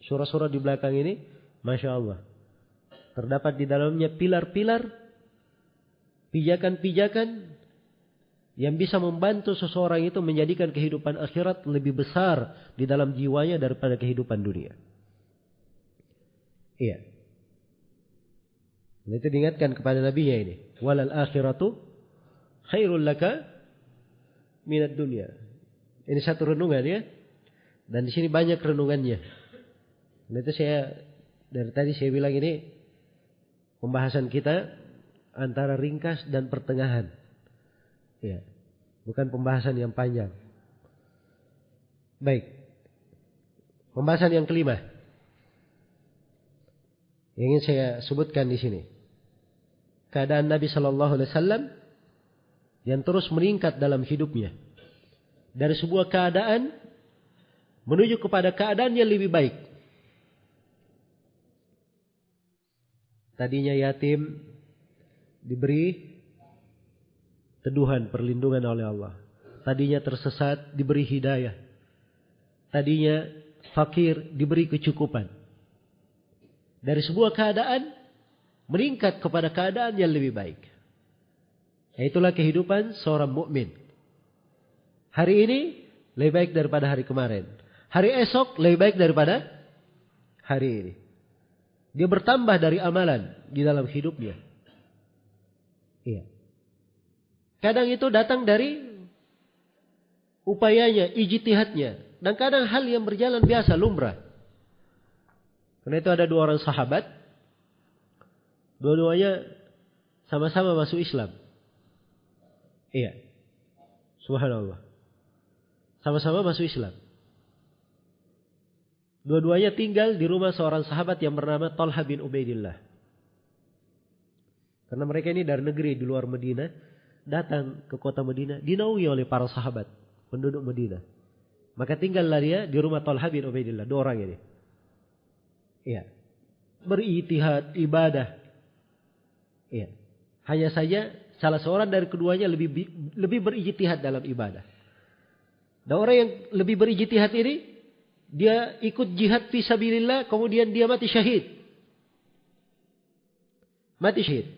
surah-surah di belakang ini, Masya Allah, terdapat di dalamnya pilar-pilar, pijakan-pijakan yang bisa membantu seseorang itu menjadikan kehidupan akhirat lebih besar di dalam jiwanya daripada kehidupan dunia. Iya. Dan itu diingatkan kepada nabinya ini. Walal akhiratu khairul laka minad dunya. Ini satu renungan ya. Dan di sini banyak renungannya. Dan itu dari tadi saya bilang ini pembahasan kita antara ringkas dan pertengahan. Ya, bukan pembahasan yang panjang. Baik. Pembahasan yang kelima yang ingin saya sebutkan di sini. Keadaan Nabi Shallallahu Alaihi Wasallam yang terus meningkat dalam hidupnya. Dari sebuah keadaan menuju kepada keadaan yang lebih baik. Tadinya yatim diberi teduhan, perlindungan oleh Allah. Tadinya tersesat diberi hidayah. Tadinya fakir diberi kecukupan. Dari sebuah keadaan meningkat kepada keadaan yang lebih baik. Itulah kehidupan seorang mukmin. Hari ini lebih baik daripada hari kemarin. Hari esok lebih baik daripada hari ini. Dia bertambah dari amalan di dalam hidupnya. Iya. Kadang itu datang dari upayanya, ijtihadnya. Dan kadang hal yang berjalan biasa, lumrah. Karena itu ada dua orang sahabat. Dua-duanya sama-sama masuk Islam. Iya. Subhanallah. Sama-sama masuk Islam. Dua-duanya tinggal di rumah seorang sahabat yang bernama Talha bin Ubaidillah. Karena mereka ini dari negeri di luar Madinah, datang ke kota Madinah, dinaungi oleh para sahabat, penduduk Madinah. Maka tinggallah dia di rumah Talha bin Ubaidillah, dua orang ini. Iya. Berijtihad, ibadah. Iya. Hanya saja salah seorang dari keduanya lebih berijtihad dalam ibadah. Dan orang yang lebih berijtihad ini, dia ikut jihad fi sabilillah, kemudian dia mati syahid. Mati syahid.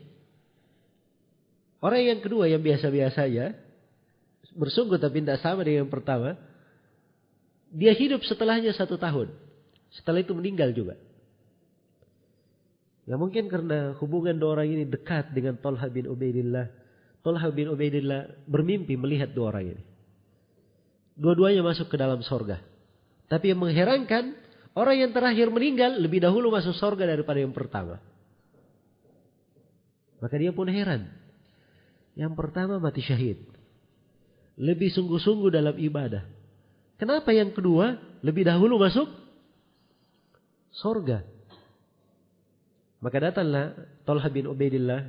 Orang yang kedua yang biasa-biasa saja, bersungguh tapi tidak sama dengan yang pertama, dia hidup setelahnya 1 tahun. Setelah itu meninggal juga. Ya mungkin karena hubungan dua orang ini dekat dengan Talha bin Ubaidillah. Talha bin Ubaidillah bermimpi melihat dua orang ini. Dua-duanya masuk ke dalam sorga. Tapi yang mengherankan, orang yang terakhir meninggal lebih dahulu masuk sorga daripada yang pertama. Maka dia pun heran. Yang pertama mati syahid. Lebih sungguh-sungguh dalam ibadah. Kenapa yang kedua lebih dahulu masuk Surga. Maka datanglah Talha bin Ubaidillah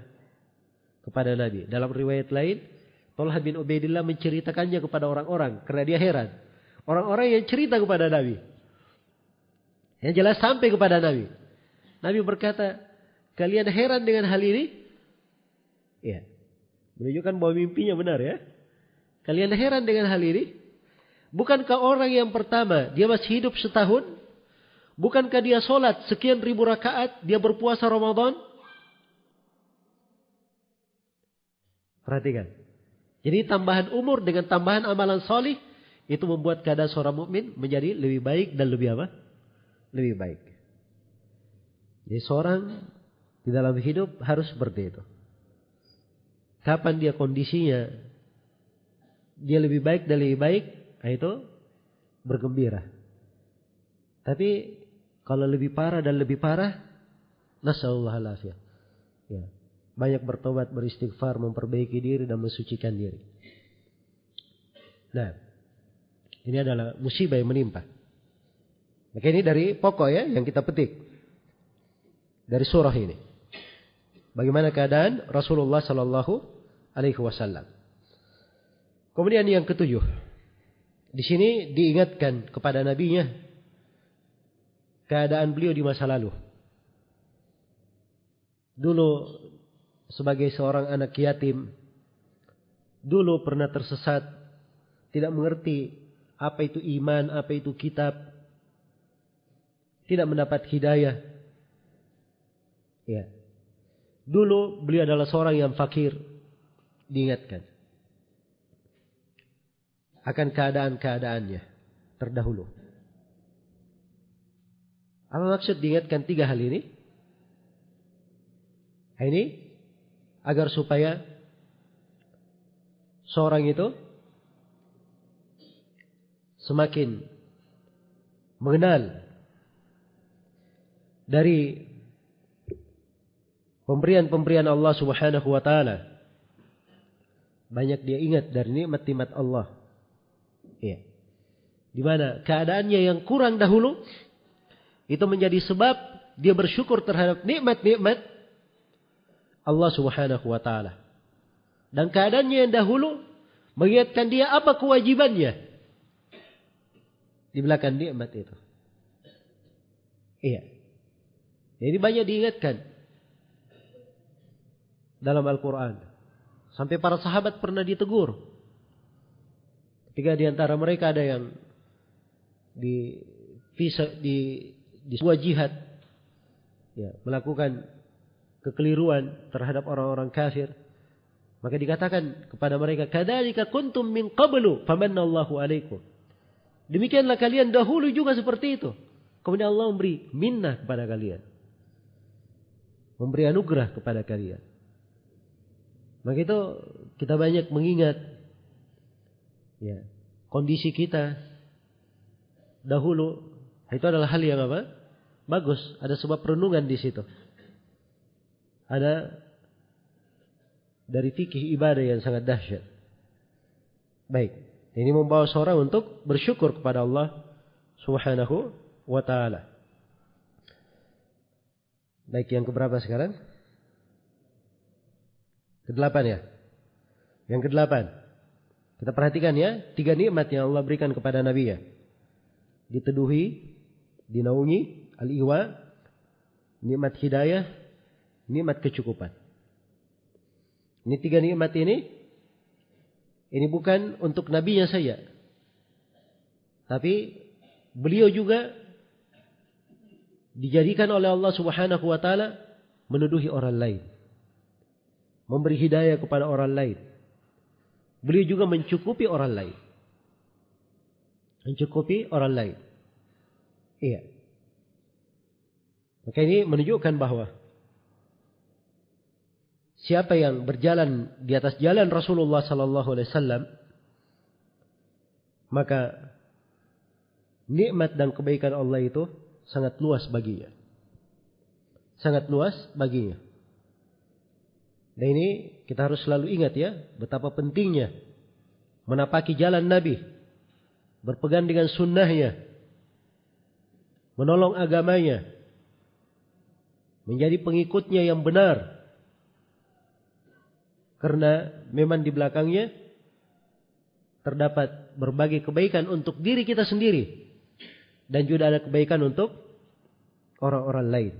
kepada Nabi. Dalam riwayat lain, Talha bin Ubaidillah menceritakannya kepada orang-orang karena dia heran. Orang-orang yang cerita kepada Nabi. Yang jelas sampai kepada Nabi. Nabi berkata, kalian heran dengan hal ini? Ya. Menunjukkan bahwa mimpinya benar ya. Kalian heran dengan hal ini? Bukankah orang yang pertama dia masih hidup setahun? Bukankah dia sholat sekian ribu rakaat? Dia berpuasa Ramadan? Perhatikan. Jadi tambahan umur dengan tambahan amalan solih itu membuat keadaan seorang mukmin menjadi lebih baik dan lebih apa? Lebih baik. Jadi seorang di dalam hidup harus seperti itu. Kapan dia kondisinya dia lebih baik dan lebih baik, itu bergembira. Tapi kalau lebih parah dan lebih parah, nasallallahu alaihi. Ya. Banyak bertobat, beristighfar, memperbaiki diri dan mensucikan diri. Nah, ini adalah musibah yang menimpa. Maka ini dari pokok ya yang kita petik dari surah ini. Bagaimana keadaan Rasulullah sallallahu alaihi wasallam. Kemudian yang ketujuh. Di sini diingatkan kepada nabinya keadaan beliau di masa lalu. Dulu sebagai seorang anak yatim, dulu pernah tersesat, tidak mengerti apa itu iman, apa itu kitab, tidak mendapat hidayah. Ya. Dulu beliau adalah seorang yang fakir, diingatkan akan keadaan-keadaannya terdahulu. Apa maksud diingatkan tiga hal ini? Ini agar supaya seorang itu semakin mengenal dari pemberian-pemberian Allah Subhanahu wa taala. Banyak dia ingat dari nikmat-nikmat Allah. Ya. Di mana keadaannya yang kurang dahulu itu menjadi sebab dia bersyukur terhadap nikmat-nikmat Allah Subhanahu wa taala. Dan keadaannya yang dahulu mengingatkan dia apa kewajibannya di belakang nikmat itu. Iya. Jadi banyak diingatkan dalam Al-Quran. Sampai para sahabat pernah ditegur. Ketika di antara mereka ada yang di sebuah jihad, ya, melakukan kekeliruan terhadap orang-orang kafir, maka dikatakan kepada mereka, kadzalika kuntum min qablu famannallahu alaikum. Demikianlah kalian dahulu juga seperti itu. Kemudian Allah memberi minnah kepada kalian, memberi anugerah kepada kalian. Maka itu kita banyak mengingat ya, kondisi kita dahulu. Itu adalah hal yang apa? Bagus. Ada sebab renungan di situ. Ada dari fikih ibadah yang sangat dahsyat. Baik. Ini membawa seorang untuk bersyukur kepada Allah Subhanahu wa ta'ala. Baik, yang keberapa sekarang? Kedelapan ya. Yang kedelapan. Kita perhatikan ya, 3 nikmat yang Allah berikan kepada Nabi ya. Diteduhi, dinaungi, al-iwa, nikmat hidayah, nikmat kecukupan. Ini 3 nikmat ini bukan untuk nabinya saja. Tapi beliau juga dijadikan oleh Allah Subhanahu wa taala menuduhi orang lain. Memberi hidayah kepada orang lain. Beliau juga mencukupi orang lain. Mencukupi orang lain. Iya. Maka ini menunjukkan bahwa siapa yang berjalan di atas jalan Rasulullah sallallahu alaihi wasallam, maka nikmat dan kebaikan Allah itu sangat luas baginya. Sangat luas baginya. Dan ini kita harus selalu ingat ya, betapa pentingnya menapaki jalan Nabi, berpegang dengan sunnahnya, menolong agamanya, menjadi pengikutnya yang benar. Karena memang di belakangnya terdapat berbagai kebaikan untuk diri kita sendiri dan juga ada kebaikan untuk orang-orang lain.